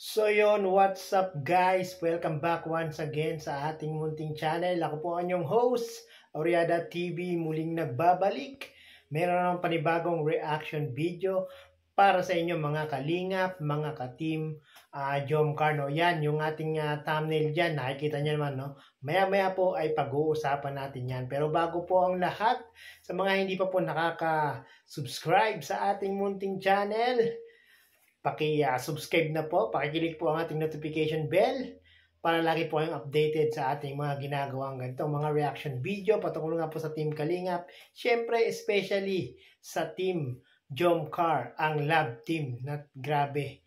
So yun, what's up guys? Welcome back once again sa ating munting channel. Ako po ang inyong host, Oriada TV, muling nagbabalik. Meron ng panibagong reaction video para sa inyo mga kalingap, mga ka-team Jom Carno. Yan, yung ating thumbnail dyan, nakikita nyo naman, no? Maya-maya po ay pag-uusapan natin yan. Pero bago po ang lahat, sa mga hindi pa po nakaka-subscribe sa ating munting channel, paki-subscribe na po, paki-click po ang ating notification bell para lagi po kayong updated sa ating mga ginagawang ganitong mga reaction video patungkol nga po sa Team Kalingap. Siyempre, especially sa Team Jomcar, ang love team na grabe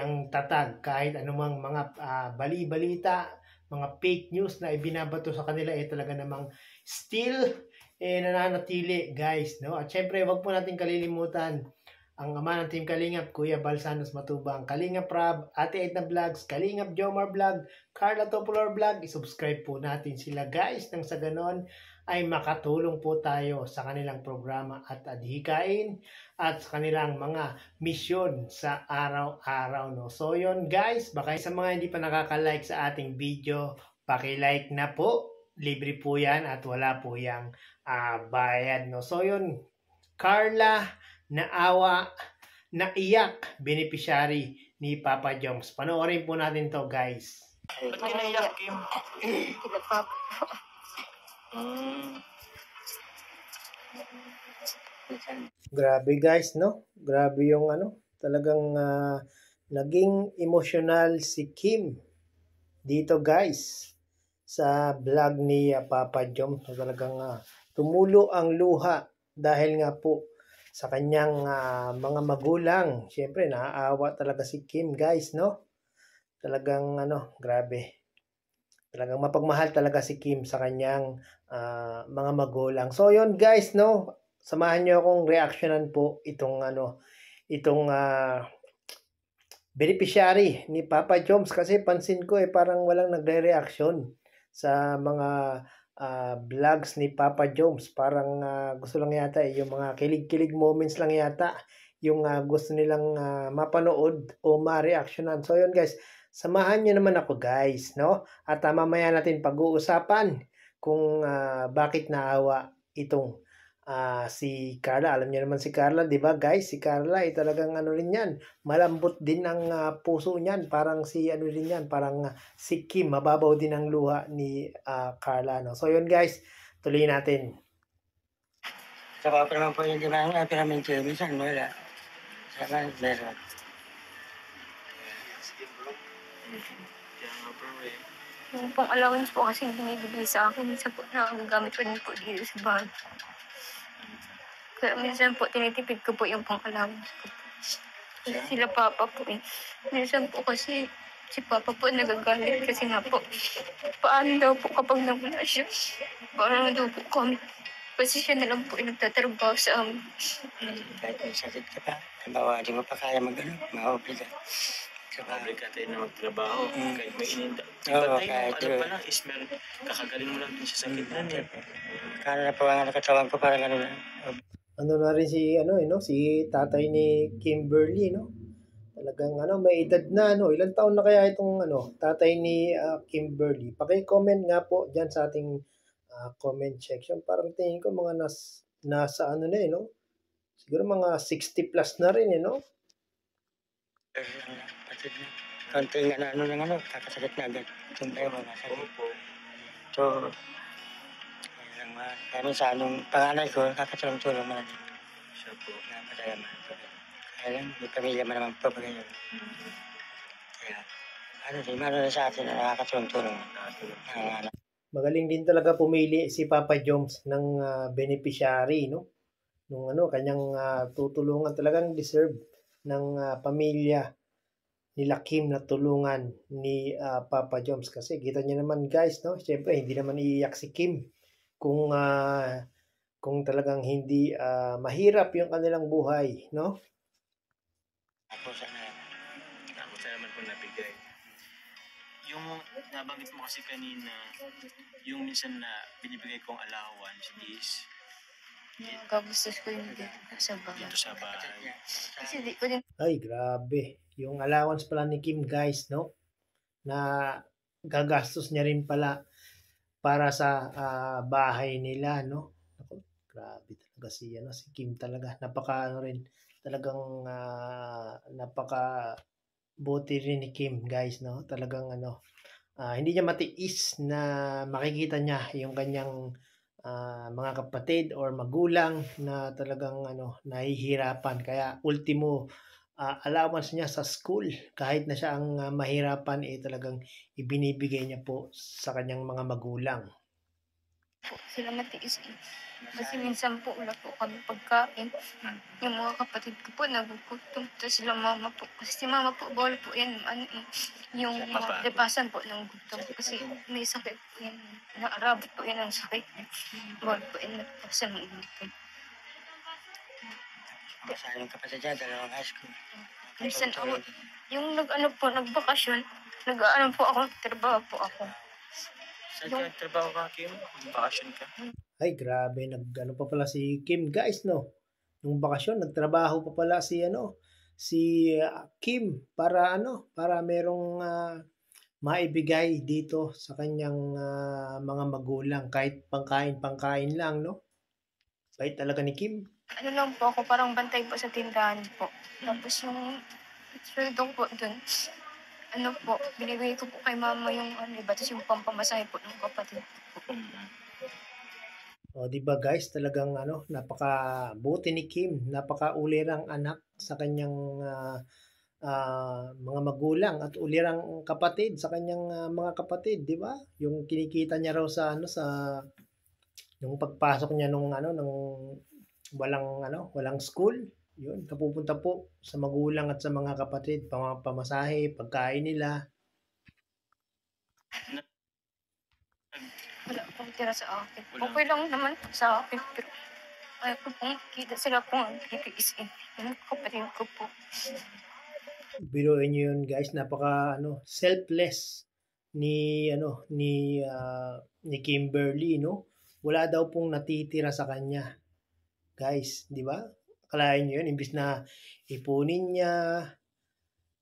ang tatag kahit anumang mga bali-balita, mga fake news na ibinabato sa kanila talaga namang still nananatili guys, no? At syempre, wag po natin kalilimutan ang ama ng Team Kalingap, Kuya Bal Santos Matubang, Kalingap Rab, Ate Edna Vlogs, Kalingap Jomar Vlog, Carla Topolor Vlog. I-subscribe po natin sila guys, nang sa ganon ay makatulong po tayo sa kanilang programa at adhikain at sa kanilang mga misyon sa araw-araw, no? So yun guys, baka sa mga hindi pa nakaka-like sa ating video, paki-like na po. Libre po yan at wala po yang bayad, no? So yun, Carla naawa, naiyak, beneficiary ni Papa Joms. Panoorin po natin to guys. Ba't ka naiyak, Kim? Kila Papa. Grabe guys, no? Grabe yung talagang naging emotional si Kim dito guys sa vlog ni Papa Joms. Talagang tumulo ang luha dahil nga po sa kanyang mga magulang. Siyempre, naaawa talaga si Kim, guys, no? Talagang, grabe. Talagang mapagmahal talaga si Kim sa kanyang mga magulang. So, yun, guys, no? Samahan nyo akong reactionan po itong, beneficiary ni Papa Joms. Kasi pansin ko, parang walang nagre-reaction sa mga vlogs ni Papa Joms. Parang gusto lang yata yung mga kilig-kilig moments lang yata yung gusto nilang mapanood o ma-reactionan. So yun guys, samahan nyo naman ako guys, no? At mamaya natin pag-uusapan kung bakit naawa itong si Carla. Alam niyo naman si Carla, di ba guys? Si Carla ay talagang rin yan. Malambot din ang puso niyan. Parang si rin yan. Parang si Kim. Mababaw din ang luha ni Carla. No? So yun guys, tuloy natin. Saka pa naman po yung ginagawa natin namin kayo. Minsan wala. Saka meron. Yung pong allowance po kasi binibigay sa akin. Minsan po nakagamit ko din po dito sa bahay. Kaya minsan po tinitipid ko po yung pang allowance ko po. Kasi sila Papa po eh. Minsan po kasi si Papa po nagagalit kasi nga po. Paano daw po kapag nawala siya? Paano daw po kami? Kasi siya na lang po yung nagtatrabaho sa amin. Kahit may sakit ka pa. Halimbawa, di mo pa kaya mag-obliga. Public ka tayo na magtrabaho, kahit may ininda. Oo, Iba kahit tayo, pa lang is meron, kakagaling mo lang din sa sakit na niya. Kaya na po ang nakatawan ko parang ano na. Na rin si si tatay ni Kimberly, no? Talagang may edad na, ilang taon na kaya itong tatay ni Kimberly. Paki-comment nga po diyan sa ating comment section. Parang tingin ko mga nasa na no? Siguro mga 60 plus na rin no? Patid na. Konting kakasakit na agad. Tumbay mo, nasakit. So, kaya minsan, nung panganay ko, kakatulong-tulong mo natin. Siya po. Napadaya mo. Kaya lang, may pamilya mo naman po pag ganyan. Kaya, ano na sa atin na nakakatulong-tulong. Magaling din talaga pumili si Papa Joms ng beneficiary, no? Nung kanyang tutulungan, talagang deserve ng pamilya nila Kim na tulungan ni Papa Joms. Kasi kita niyo naman guys, no? Siyempre, hindi naman iiyak si Kim kung talagang hindi mahirap yung kanilang buhay, no? Ako sana naman po nabigay. Yung nabanggit mo kasi kanina, yung minsan na binibigay kong allowance is Nagagustos ko yung dito sa bahay. Dito sa bahay. Kasi di ko din Ay, grabe. Yung allowance pala ni Kim, guys, no? Na gagastos niya rin pala para sa bahay nila, no? Ako, grabe talaga si Kim talaga. Napaka ano rin, talagang napaka buti rin ni Kim, guys, no? Talagang hindi niya matiis na makikita niya yung kanyang mga kapatid or magulang na talagang nahihirapan. Kaya ultimo allowance niya sa school kahit na siya ang mahirapan talagang ibinibigay niya po sa kanyang mga magulang. po sila matiis eh. Kasi minsan po wala po kami pagkain. Yung mga kapatid ko po nagugutom. Tapos sila mama po. Kasi si mama po, bawal po yan. Yung Mapagod. lipasan po ng gutom. Kasi may sakit po yan. Naarabot po yan ang sakit. Bawal po yan nagpasan ng gutom. Masaling kapatid dyan, dalawang high school. Minsan ako, yung nagbakasyon, nag-ano po ako, trabaho po ako. Saan ka nagtrabaho ka, Kim? Bakasyon ka? Ay, grabe, pa pala si Kim, guys, no? Nung bakasyon, nagtrabaho pa pala si Kim para merong maibigay dito sa kanyang mga magulang kahit pangkain lang, no? Bait talaga ni Kim. Ano lang po ako, parang bantay po sa tindahan po. Tapos yung sweldo ko po dun, binibigay ko po kay mama yung iba, tapos yung pampamasahe po ng kapatid ko po. O, di ba guys, talagang napakabuti ni Kim, napakaulirang anak sa kanyang mga magulang at ulirang kapatid sa kanyang mga kapatid, di ba? Yung kinikita niya raw sa yung pagpasok niya nung walang school, yun, kapupunta po sa magulang at sa mga kapatid, pamasahe, pagkain nila. Wala pong tira sa akin. Okay lang naman sa akin, pero ayaw ko pong kita sila pong kikiisin. Yung kapatid ko po. Biruin niyo yun, guys, napaka selfless ni ni Kimberly, no? Wala daw pong natitira sa kanya. Guys, di ba? Akalain niyo yun, imbis na ipunin niya,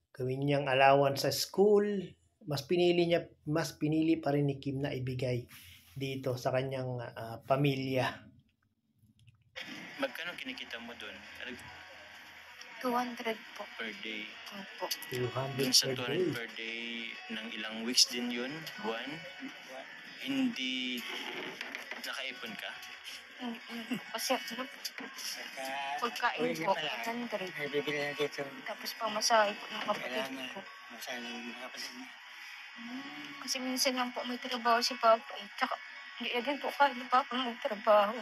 gawin niyang allowance sa school, mas pinili pa rin ni Kim na ibigay dito sa kanyang pamilya. Magkano kinikita mo doon? 200 po. Per day. Opo. 200 Dun sa per 200 day. per day ng ilang weeks din yun, buwan. Hindi nakaipon ka? Kasi pagkain po, 100. Ay, bibili na dito. Tapos pamasahe po ng kapatid Kailangan ko. masaling mga kapatid niya. Kasi minsan lang po may trabaho si Papa eh. Tsaka hindi na din po kaya ni Papa magtrabaho.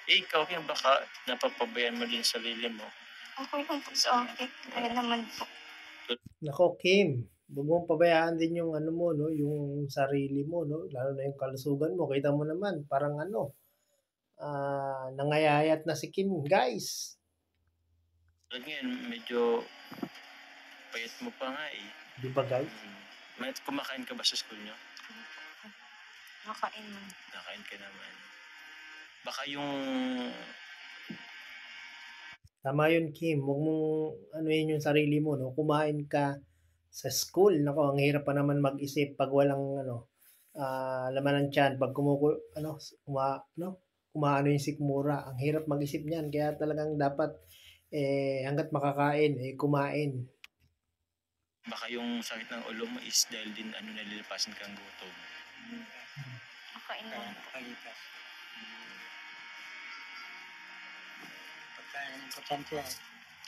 Ikaw, Kim, baka napapabayaan mo din sarili mo. Okay lang po sa akin. Kaya naman po. Nako, Kim, huwag mong pabayaan din yung mo, no, yung sarili mo, no, lalo na yung kalusugan mo. Kita mo naman, parang nangayayat na si Kim, guys. At ngayon, medyo payat mo pa nga eh. Di ba, guys? Kumakain ka ba sa school nyo? Nakain man. Nakain ka naman. Baka yung... Tama yun, Kim. Huwag mong yun yung sarili mo, no? Kumain ka sa school. Nako, ang hirap pa naman mag-isip pag walang laman ng tiyan. Pag kumaano yung sikmura. Ang hirap mag-isip niyan. Kaya talagang dapat hanggat makakain, kumain. Baka yung sakit ng ulo mo is dahil din nalilipasan kang gutom. Nakain man. Pagkalipas. Pagkain ng importante yan.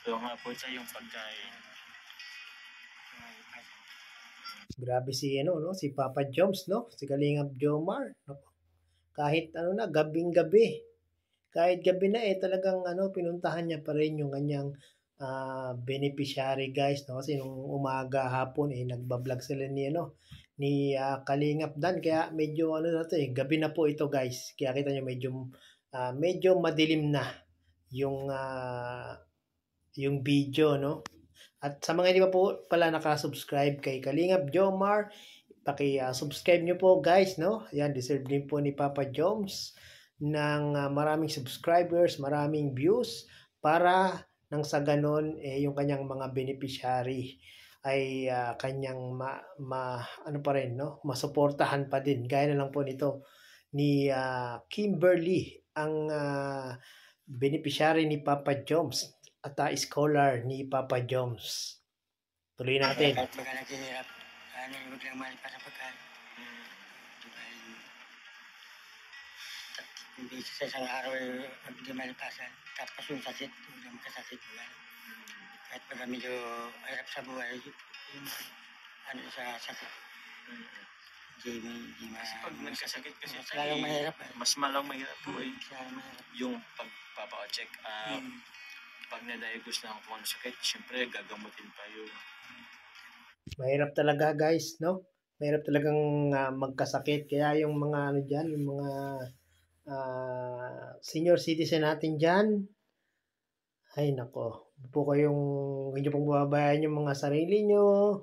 So nga po sa yung pagkain. Grabe si si Papa Joms, no? Si Kalingap Jomar. Nako. Kahit gabing-gabi. Kahit gabi na talagang pinuntahan niya pa rin yung kanyang beneficiary, guys, no? Kasi nung umaga hapon nagba-vlog sila ni Kalingap Dan, kaya medyo gabi na po ito, guys. Kaya kita niyo medyo madilim na yung video, no? At sa mga hindi pa po pala nakasubscribe kay Kalingap Jomar, paki-subscribe nyo po, guys, no? Yan, deserve din po ni Papa Joms ng maraming subscribers, maraming views para nang sa ganon yung kanyang mga beneficiary ay kanyang ano pa rin, no? Masuportahan pa din. Gaya na lang po nito ni Kimberly, ang beneficiary ni Papa Joms at scholar ni Papa Joms. Tuloy natin. Kahit baga naghihirap, huwag lang mahal para pagkain. Hindi sa isang araw ay hindi malipasan. Tapos yung sakit, huwag lang magkasakit. Kahit baga medyo hirap sa buhay, yung sa sakit. Kasi pag nagkasakit kasi mas lalong mahirap. Mas malang mahirap po eh. Lalong mahirap. Yung pagpapa-check up, pag na-diagnose na kung ano sakit, syempre gagamutin pa yun. Mahirap talaga guys, no? Mahirap talagang magkasakit. Kaya yung mga ano dyan, yung mga senior citizen natin dyan, ay nako, po kayong hindi pong bumabayaan yung mga sarili nyo,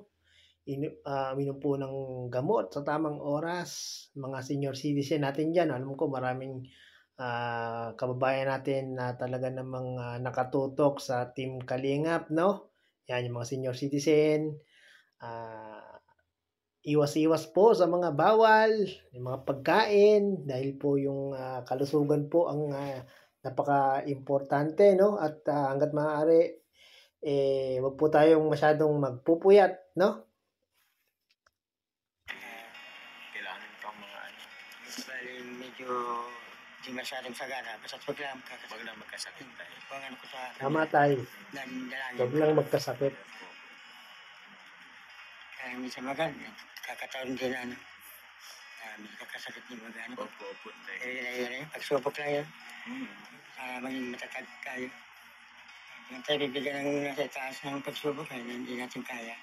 minom po ng gamot sa tamang oras. Mga senior citizen natin dyan, alam ko maraming kababayan natin na talaga namang nakatutok sa Team Kalingap, no? Yan, yung mga senior citizen, iwas-iwas po sa mga bawal, yung mga pagkain, dahil po yung kalusugan po ang napaka-importante, no? At hanggat maaari, wag po tayong masyadong magpupuyat, no? Kailangan pang mga ano. Bali, medyo di masyadong sagana. Basta wag lang magkasakit tayo. Kung ano ko sa... Tama tayo. Dalangin. Wag lang magkasakit. Kaya minsan kakataon din may kakasakit din magano. Opo tayo. Kaya pagsubok lang yun. Para maging matatag tayo. Yung tayo bibigyan ng nasa taas ng pagsubok, kaya hindi natin kaya.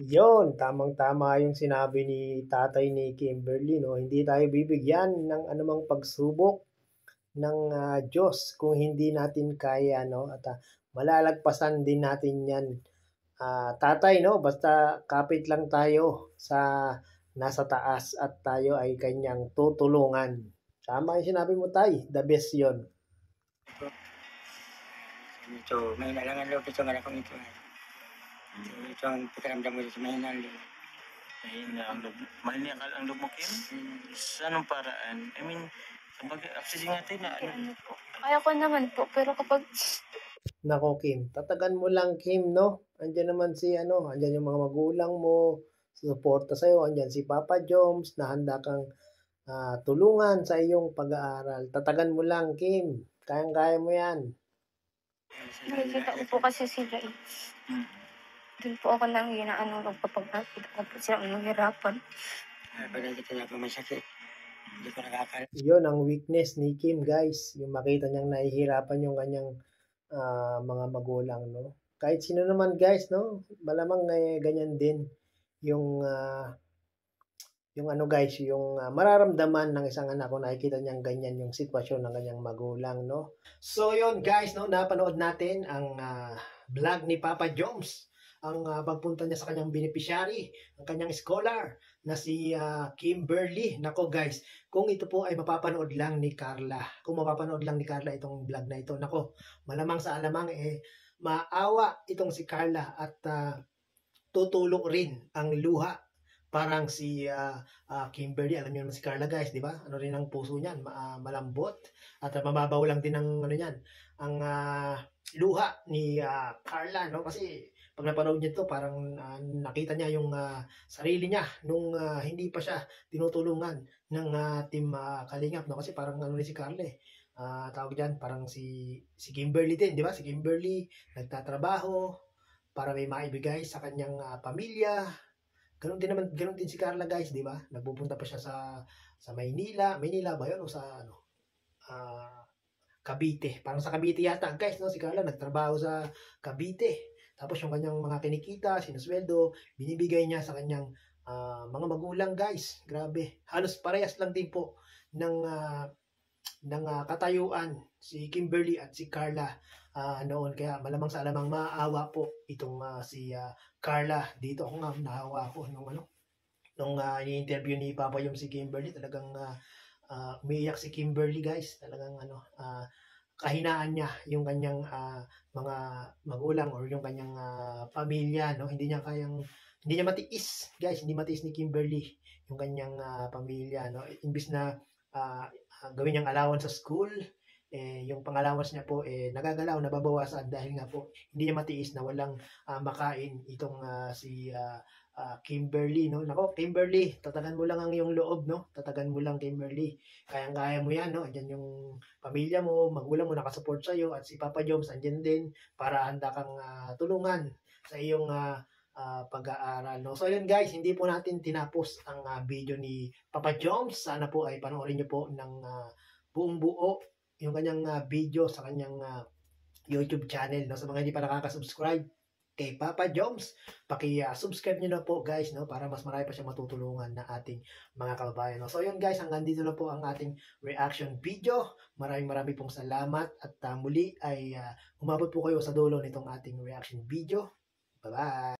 Yun, tamang-tama yung sinabi ni tatay ni Kimberly, no? Hindi tayo bibigyan ng anumang pagsubok ng Diyos kung hindi natin kaya, no? At malalagpasan din natin yan, tatay, no? Basta kapit lang tayo sa nasa taas at tayo ay kanyang tutulungan. Tama yung sinabi mo, tay. The best yun. Ito, may nalangan loob ito, anak kong ito. Ito ang pakiramdam mo dito, mahina ang loob. Mahina ang loob mo, Kim? Sa anong paraan? I mean, actually natin na ano. Kaya ko naman po, pero kapag... Nako, Kim. Tatagan mo lang, Kim, no? Andyan naman andyan yung mga magulang mo, suporta sa'yo. Andyan si Papa Joms, na handa kang tulungan sa iyong pag-aaral. Tatagan mo lang, Kim. Kayang-kaya mo yan. Nakikita ko po kasi sila eh. Doon po ako nang inaanulog kapag nakita ko po sila mahirapan. Pag nakita niya ako may sakit, hindi ko nakakala. Yun ang weakness ni Kim, guys. Yung makita niyang nahihirapan yung kanyang mga magulang, no? Kahit sino naman, guys, no? Malamang ganyan din yung guys, yung mararamdaman ng isang anak kung nakikita niyang ganyan yung sitwasyon ng kanyang magulang, no? So yun guys, no, napanood natin ang vlog ni Papa Joms, ang pagpunta niya sa kanyang beneficiary, ang kanyang scholar na si Kimberly. Nako guys, kung ito po ay mapapanood lang ni Carla, kung mapapanood lang ni Carla itong vlog na ito, nako, malamang sa alamang maawa itong si Carla at tutulog rin ang luha. Parang si Kimberly, alam niyo naman si Carla guys, di ba? Ano rin ang puso niyan, malambot. At mababaw lang din ang ang luha ni Carla, no? Kasi pag napanood niya ito, parang nakita niya yung sarili niya nung hindi pa siya tinutulungan ng Team Kalingap, no? Kasi parang rin si Carla tawag diyan, parang si Kimberly din, di ba? Si Kimberly nagtatrabaho para may maibigay sa kanyang pamilya. Ganun din si Carla guys, di ba? Nagpupunta pa siya sa Maynila ba 'yon o sa Cavite. Parang sa Cavite yata guys, no? Si Carla nagtrabaho sa Cavite. Tapos yung kanyang mga kinikita, sinusweldo, binibigay niya sa kanyang mga magulang guys. Grabe. Halos parehas lang din po ng katayuan si Kimberly at si Carla noon. Kaya malamang sa alamang maawa po itong si Carla dito. Ako nga naawa ako nung ini-interview ni Papa yung si Kimberly. Talagang umiiyak si Kimberly guys. Talagang kahinaan niya yung kanyang mga magulang or yung kanyang pamilya, no? Hindi niya matiis, guys, hindi matiis ni Kimberly yung kanyang pamilya, no? Imbis na gawin niyang allowance sa school, yung pang-allowance niya po nagagalaw, nababawasan dahil nga po hindi niya matiis na walang makain itong si Kimberly, no? Nako, Kimberly, tatagan mo lang ang iyong loob, no? Tatagan mo lang, Kimberly. Kayang-kaya mo yan, no? Andiyan yung pamilya mo, magulang mo nakasupport sa iyo, at si Papa Joms andyan din para handa kang tulungan sa iyong pag-aaral, no? So ayun guys, hindi po natin tinapos ang video ni Papa Joms. Sana po ay panoorin niyo po ng buong buo yung kanyang video sa kanyang YouTube channel, no? Sa mga hindi pa nakaka-subscribe kay Papa Joms, paki-subscribe niyo na po guys, no, para mas marami pa siya matutulungan na ating mga kababayan, no? So yun guys, hanggang dito na po ang ating reaction video. Maraming pong salamat at muli ay umabot po kayo sa dulo nitong ating reaction video. Bye-bye!